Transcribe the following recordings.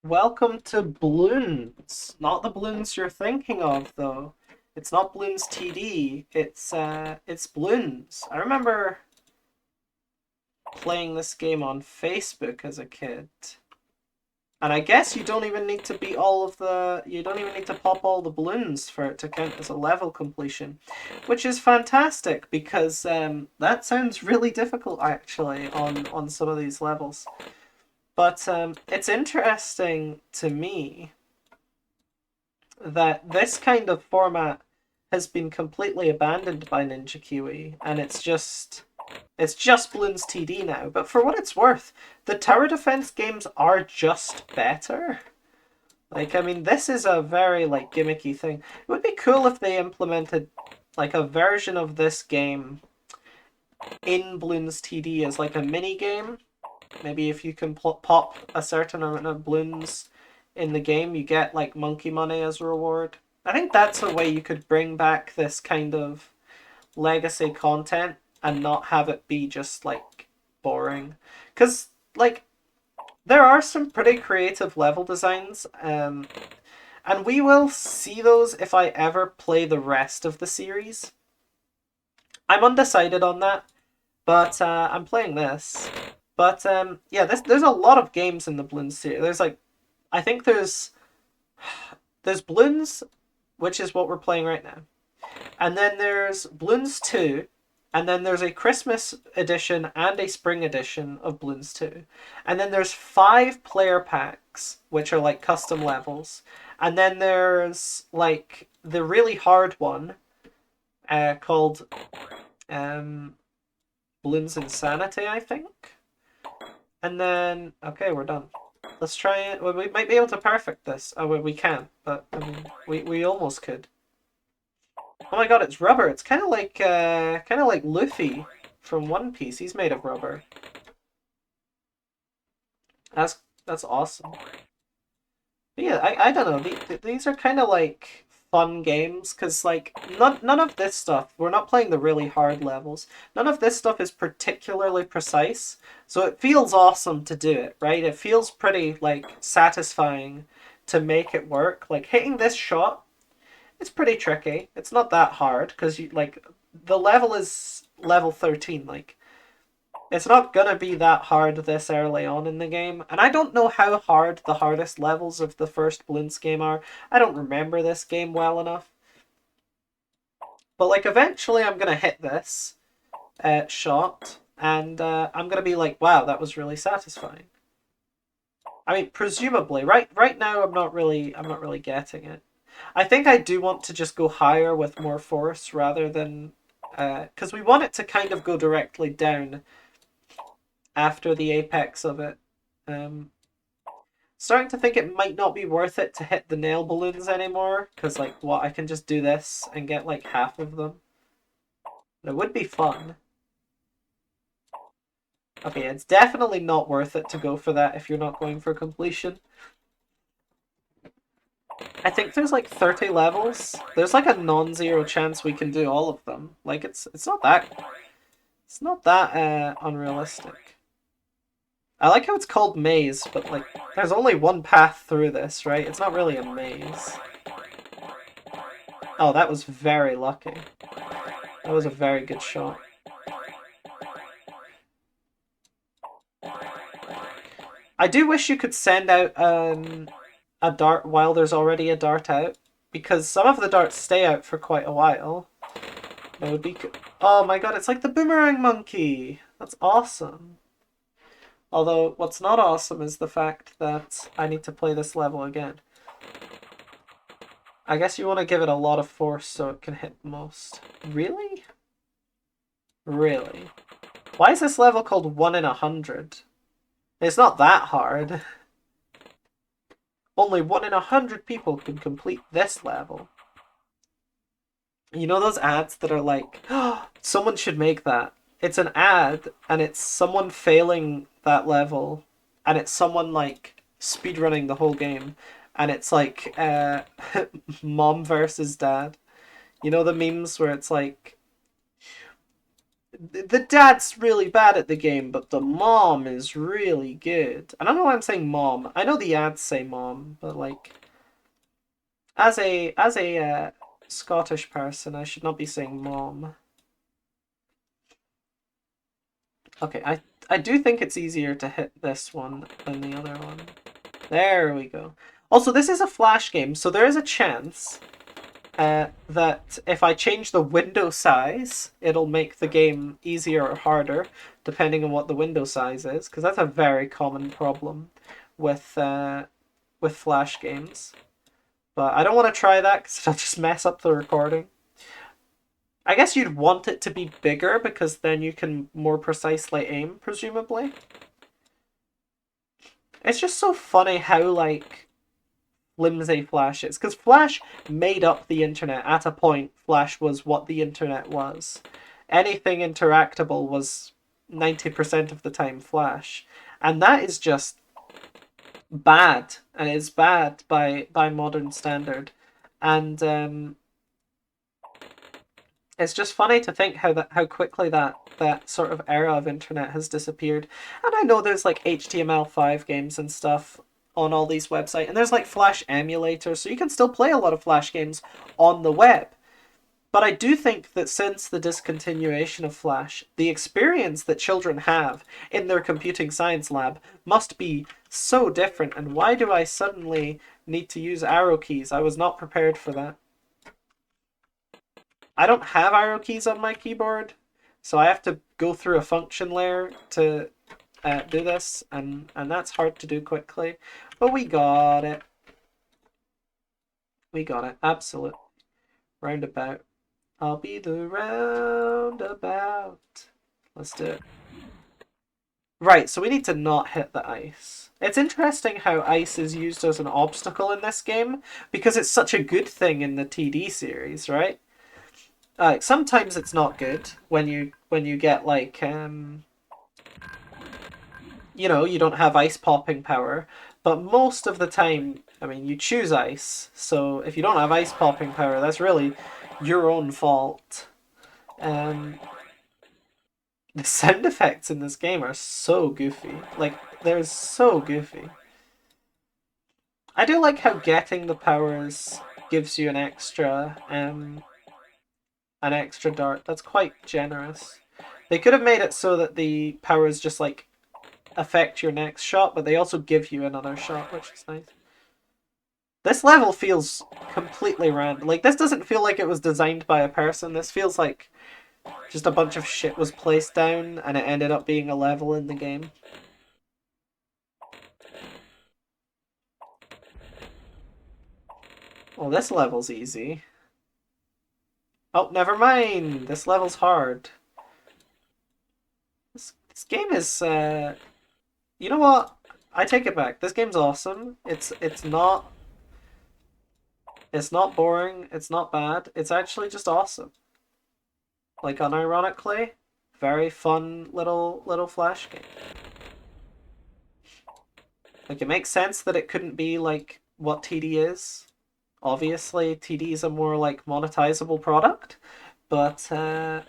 Welcome to Bloons. Not the Bloons you're thinking of, though. It's not Bloons TD. It's Bloons. I remember playing this game on Facebook as a kid. And I guess you don't even need to beat you don't even need to pop all the balloons for it to count as a level completion, which is fantastic because that sounds really difficult actually on some of these levels. But it's interesting to me that this kind of format has been completely abandoned by Ninja Kiwi, and it's just Bloons TD now. But for what it's worth, the tower defense games are just better. Like, I mean, this is a very like gimmicky thing. It would be cool if they implemented like a version of this game in Bloons TD as like a mini game. Maybe if you can pop a certain amount of balloons in the game, you get like monkey money as a reward. I think that's a way you could bring back this kind of legacy content and not have it be just like boring. Because like there are some pretty creative level designs, and we will see those if I ever play the rest of the series. I'm undecided on that, but I'm playing this. But yeah, there's a lot of games in the Bloons series. There's like, I think there's Bloons, which is what we're playing right now, and then there's Bloons 2, and then there's a Christmas edition and a spring edition of Bloons 2, and then there's 5 player packs, which are like custom levels, and then there's like the really hard one, called um, Bloons Insanity, I think. And then, okay, we're done. Let's try it. Well, we might be able to perfect this. Oh, well, we can't, but I mean, we almost could. Oh my god, it's rubber. It's kind of like Luffy from One Piece. He's made of rubber. That's awesome. But yeah, I don't know. These are kind of like fun games because like none of this stuff. We're not playing the really hard levels. None of this stuff is particularly precise, so it feels awesome to do it. Right? It feels pretty like satisfying to make it work. Like hitting this shot, it's pretty tricky. It's not that hard because you like the level is level 13. Like it's not gonna be that hard this early on in the game, and I don't know how hard the hardest levels of the first Bloons game are. I don't remember this game well enough. But like eventually I'm gonna hit this shot, and I'm gonna be like, wow, that was really satisfying. I mean, presumably, right now I'm not really getting it. I think I do want to just go higher with more force rather than because we want it to kind of go directly down after the apex of it. Um, Starting to think it might not be worth it to hit the nail balloons anymore, because, like, what, I can just do this and get, like, half of them. It would be fun. Okay, it's definitely not worth it to go for that if you're not going for completion. I think there's, like, 30 levels. There's, like, a non-zero chance we can do all of them. Like, it's not that unrealistic. I like how it's called maze, but, like, there's only one path through this, right? It's not really a maze. Oh, that was very lucky. That was a very good shot. I do wish you could send out a dart while there's already a dart out, because some of the darts stay out for quite a while. That would be good. Oh my god, it's like the boomerang monkey! That's awesome. Although, what's not awesome is the fact that I need to play this level again. I guess you want to give it a lot of force so it can hit the most. Really? Really? Why is this level called 1 in 100? It's not that hard. Only 1 in 100 people can complete this level. You know those ads that are like, oh, someone should make that. It's an ad, and it's someone failing that level, and it's someone like speedrunning the whole game, and it's like mom versus dad. You know the memes where it's like the dad's really bad at the game, but the mom is really good. I don't know why I'm saying mom. I know the ads say mom, but like as a Scottish person, I should not be saying mom. Okay, I do think it's easier to hit this one than the other one. There we go. Also, this is a Flash game, so there is a chance that if I change the window size, it'll make the game easier or harder, depending on what the window size is, because that's a very common problem with Flash games. But I don't want to try that because it'll just mess up the recording. I guess you'd want it to be bigger because then you can more precisely aim, presumably. It's just so funny how, like, flimsy Flash is. Because Flash made up the internet. At a point, Flash was what the internet was. Anything interactable was 90% of the time Flash. And that is just bad. And it's bad by modern standard. And it's just funny to think how quickly that sort of era of internet has disappeared. And I know there's like HTML5 games and stuff on all these websites, and there's like Flash emulators, so you can still play a lot of Flash games on the web. But I do think that since the discontinuation of Flash, the experience that children have in their computing science lab must be so different. And why do I suddenly need to use arrow keys? I was not prepared for that. I don't have arrow keys on my keyboard, so I have to go through a function layer to do this, and that's hard to do quickly. But we got it. We got it. Absolute. Roundabout. I'll be the roundabout. Let's do it. Right, so we need to not hit the ice. It's interesting how ice is used as an obstacle in this game, because it's such a good thing in the TD series, right? Sometimes it's not good when you get like you don't have ice popping power, but most of the time, I mean, you choose ice. So if you don't have ice popping power, that's really your own fault. Um, the sound effects in this game are so goofy. Like they're so goofy. I do like how getting the powers gives you an extra dart. That's quite generous. They could have made it so that the powers just like affect your next shot, but they also give you another shot, which is nice. This level feels completely random. Like, this doesn't feel like it was designed by a person. This feels like just a bunch of shit was placed down and it ended up being a level in the game. Well, this level's easy. Oh, never mind. This level's hard. This game is, you know what? I take it back. This game's awesome. It's not boring. It's not bad. It's actually just awesome. Like, unironically, very fun little Flash game. Like, it makes sense that it couldn't be like what TD is. Obviously, TD is a more like monetizable product, but I'm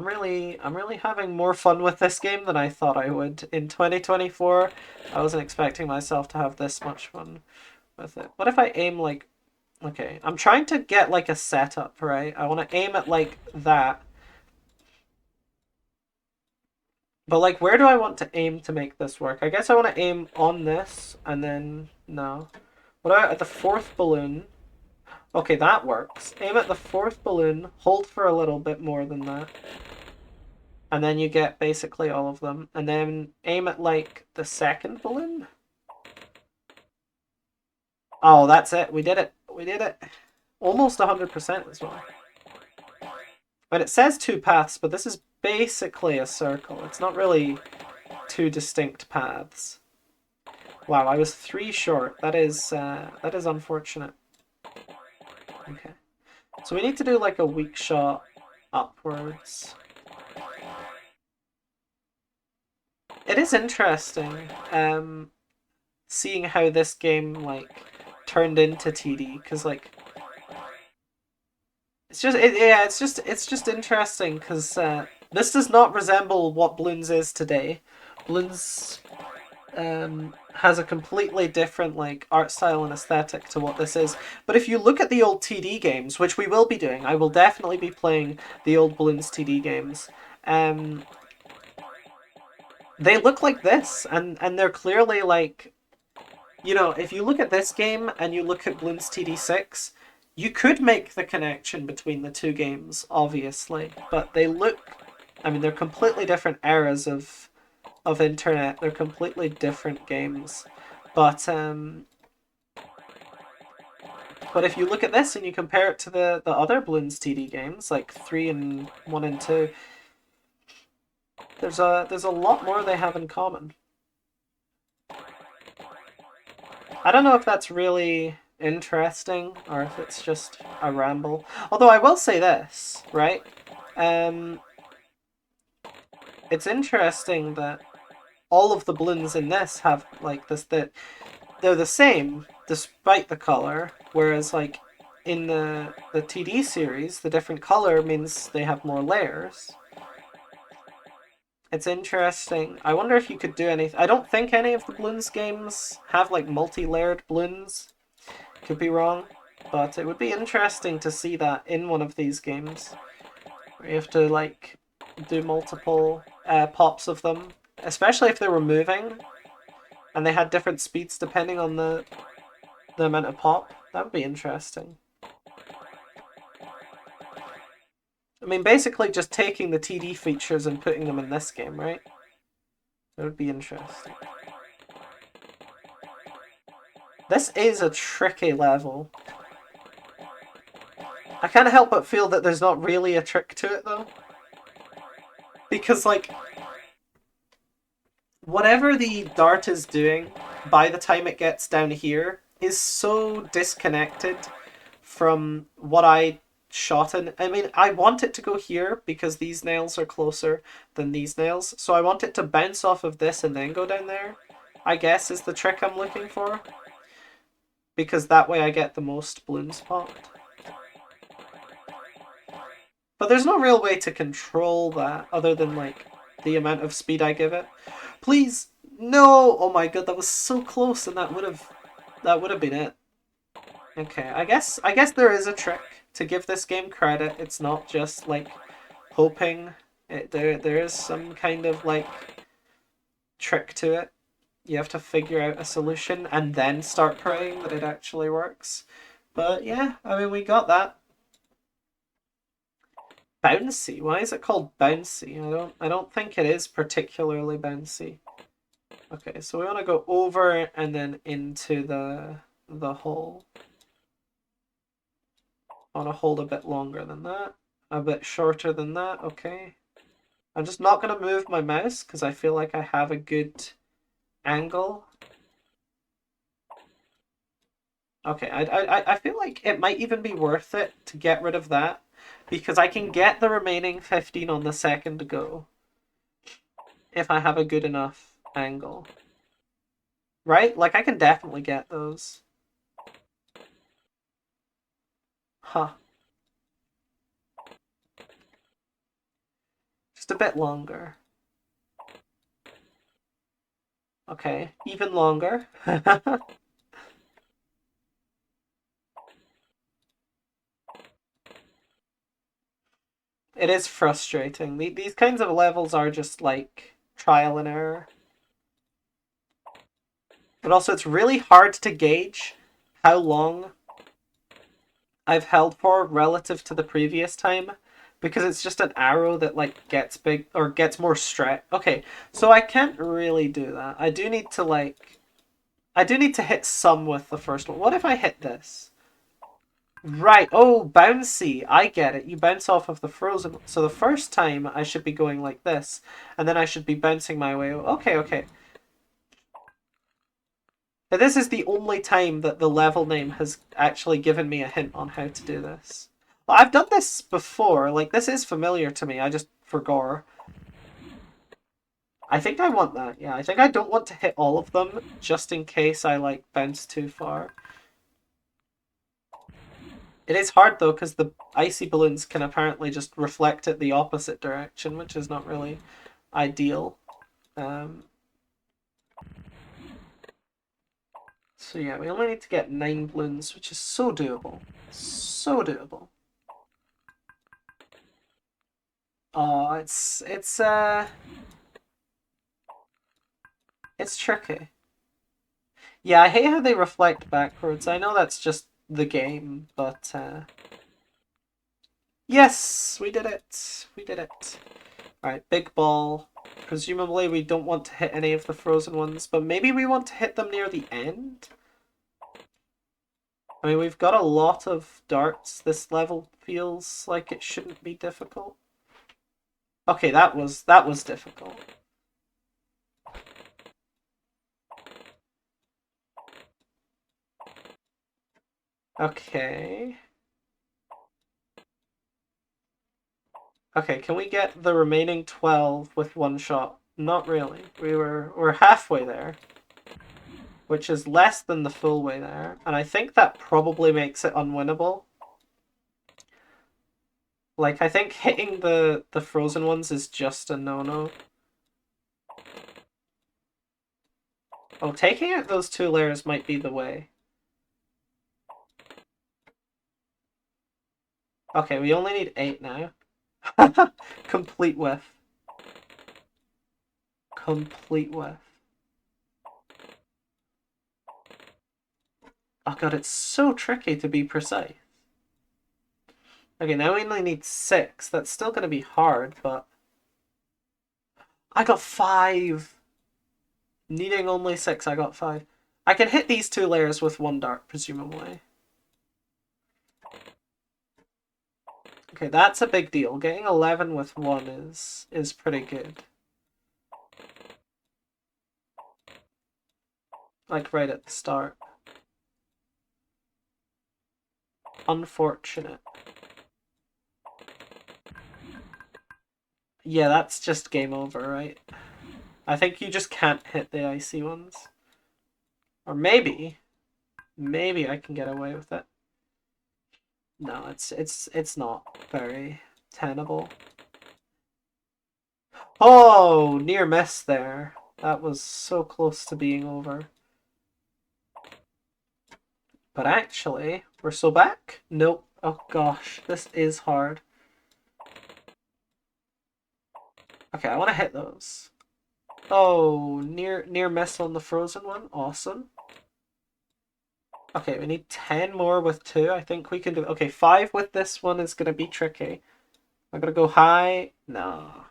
really having more fun with this game than I thought I would in 2024. I wasn't expecting myself to have this much fun with it. What if I aim like, okay, I'm trying to get like a setup, right? I want to aim at like that. But like, where do I want to aim to make this work? I guess I want to aim on this and then no. What about at the fourth balloon? Okay, that works. Aim at the fourth balloon, hold for a little bit more than that. And then you get basically all of them. And then aim at like the second balloon. Oh, that's it. We did it. We did it. Almost 100% as well. But it says two paths, but this is basically a circle. It's not really two distinct paths. Wow, I was 3 short. That is unfortunate. Okay. So we need to do like a weak shot upwards. It is interesting, seeing how this game like turned into TD, because like Yeah, it's just interesting because this does not resemble what Bloons is today. Bloons has a completely different like art style and aesthetic to what this is. But if you look at the old TD games, which we will be doing, I will definitely be playing the old Bloons TD games. Um, they look like this, and they're clearly like, you know, if you look at this game and you look at Bloons TD6, you could make the connection between the two games, obviously, but they look, I mean, they're completely different eras of internet. They're completely different games. But but if you look at this and you compare it to the other Bloons TD games, like 3 and 1 and 2, there's a lot more they have in common. I don't know if that's really interesting or if it's just a ramble. Although I will say this, right? Um, it's interesting that all of the Bloons in this have like this that they're the same despite the color, whereas like in the TD series, the different color means they have more layers. It's interesting. I wonder if you could do anything. I don't think any of the Bloons games have like multi-layered Bloons. Could be wrong, but it would be interesting to see that in one of these games, where you have to like do multiple pops of them, especially if they were moving and they had different speeds depending on the amount of pop. That would be interesting. I mean, basically just taking the TD features and putting them in this game, right? That would be interesting. This is a tricky level. I can't help but feel that there's not really a trick to it, though. Because, like, whatever the dart is doing by the time it gets down here is so disconnected from what I shot in. I mean, I want it to go here because these nails are closer than these nails. So I want it to bounce off of this and then go down there, I guess is the trick I'm looking for. Because that way I get the most Bloons popped. But there's no real way to control that other than like the amount of speed I give it. Please, no! Oh my god, that was so close, and that would have been it. Okay, I guess there is a trick to give this game credit. It's not just like hoping. There is some kind of like trick to it. You have to figure out a solution and then start praying that it actually works. But yeah, I mean we got that. Bouncy. Why is it called bouncy? I don't think it is particularly bouncy. Okay, so we want to go over and then into the hole. I want to hold a bit longer than that. A bit shorter than that, okay. I'm just not going to move my mouse because I feel like I have a good angle. Okay, I feel like it might even be worth it to get rid of that because I can get the remaining 15 on the second go if I have a good enough angle. Right? Like, I can definitely get those. Huh. Just a bit longer. Okay, even longer. It is frustrating. These kinds of levels are just like trial and error. But also it's really hard to gauge how long I've held for relative to the previous time because it's just an arrow that like gets big or gets more stretch. Okay, so I can't really do that. I do need to hit some with the first one. What if I hit this? Right. Oh, bouncy. I get it. You bounce off of the frozen. So the first time I should be going like this, and then I should be bouncing my way. Okay, okay. But this is the only time that the level name has actually given me a hint on how to do this. Well, I've done this before. Like, this is familiar to me. I just forgot. I think I want that. Yeah, I think I don't want to hit all of them just in case I, like, bounce too far. It is hard though, because the icy balloons can apparently just reflect it the opposite direction, which is not really ideal. So yeah, we only need to get 9 balloons, which is so doable. So doable. Oh, it's tricky. Yeah, I hate how they reflect backwards. I know that's just the game, but yes, we did it. We did it. Alright, big ball. Presumably we don't want to hit any of the frozen ones, but maybe we want to hit them near the end? I mean, we've got a lot of darts. This level feels like it shouldn't be difficult. Okay, that was difficult. Okay. Okay, can we get the remaining 12 with one shot? Not really. We're halfway there, which is less than the full way there, and I think that probably makes it unwinnable. Like, I think hitting the frozen ones is just a no-no. Oh, taking out those 2 layers might be the way. Okay, we only need 8 now. Complete whiff. Complete whiff. Oh god, it's so tricky to be precise. Okay, now we only need 6. That's still going to be hard, but... I got 5! Needing only 6, I got 5. I can hit these 2 layers with 1 dart, presumably. Okay, that's a big deal. Getting 11 with 1 is pretty good. Like, right at the start. Unfortunate. Yeah, that's just game over, right? I think you just can't hit the icy ones. Or maybe I can get away with it. No, it's not very tenable. Oh, near miss there. That was so close to being over. But actually, we're still back? Nope. Oh gosh, this is hard. Okay, I want to hit those. Oh, near miss on the frozen one. Awesome. Okay, we need 10 more with 2. I think we can do... Okay, 5 with this one is going to be tricky. I'm going to go high. No.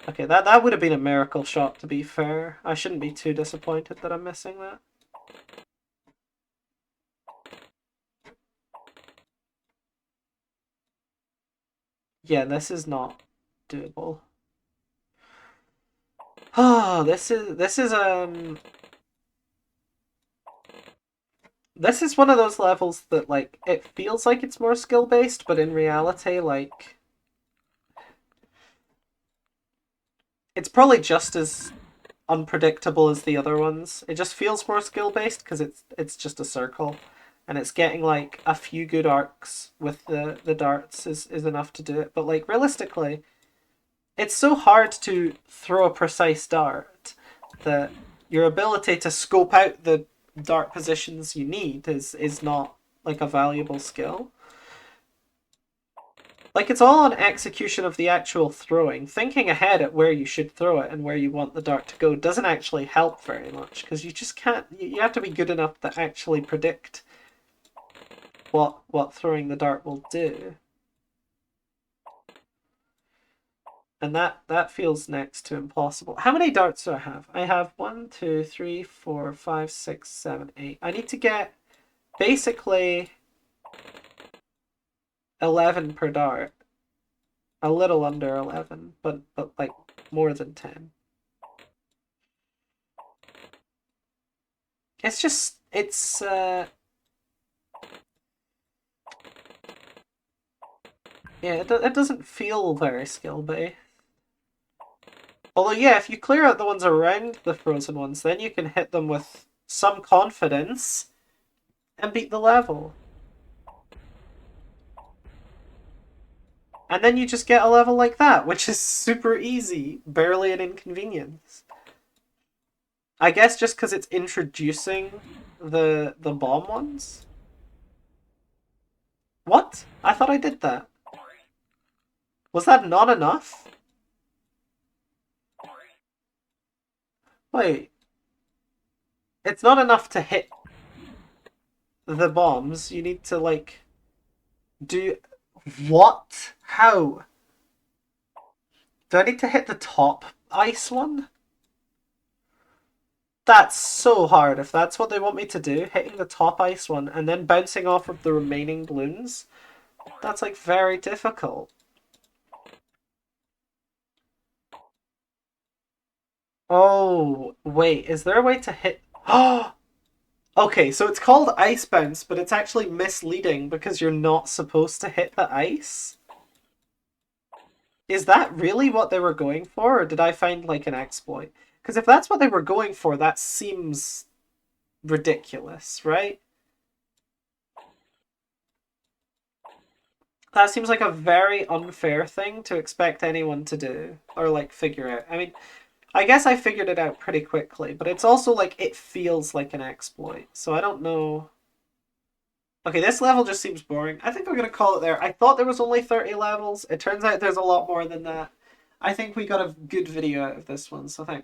Okay, that would have been a miracle shot, to be fair. I shouldn't be too disappointed that I'm missing that. Yeah, this is not doable. Oh, this is this is one of those levels that, like, it feels like it's more skill based, but in reality, like, it's probably just as unpredictable as the other ones. It just feels more skill based because it's just a circle, and it's getting like a few good arcs with the darts is enough to do it. But like realistically, it's so hard to throw a precise dart that your ability to scope out the dart positions you need is not like a valuable skill. Like, it's all on execution of the actual throwing. Thinking ahead at where you should throw it and where you want the dart to go doesn't actually help very much, because you just can't... You have to be good enough to actually predict what throwing the dart will do. And that feels next to impossible. How many darts do I have? I have 1, 2, 3, 4, 5, 6, 7, 8. I need to get basically 11 per dart. A little under 11, but like more than 10. It's just, yeah, it doesn't feel very skill-based. Although, yeah, if you clear out the ones around the frozen ones, then you can hit them with some confidence and beat the level. And then you just get a level like that, which is super easy, barely an inconvenience. I guess just because it's introducing the bomb ones. What? I thought I did that. Was that not enough? Wait. It's not enough to hit the bombs. You need to, like, do... What? How? Do I need to hit the top ice one? That's so hard if that's what they want me to do, hitting the top ice one and then bouncing off of the remaining balloons. That's, like, very difficult. Oh, wait, is there a way to hit... Oh! Okay, so it's called Ice Bounce, but it's actually misleading because you're not supposed to hit the ice? Is that really what they were going for, or did I find, like, an exploit? Because if that's what they were going for, that seems ridiculous, right? That seems like a very unfair thing to expect anyone to do, or, like, figure out. I mean, I guess I figured it out pretty quickly, but it's also, like, it feels like an exploit, so I don't know. Okay, this level just seems boring. I think I'm gonna call it there. I thought there was only 30 levels. It turns out there's a lot more than that. I think we got a good video out of this one, so thanks.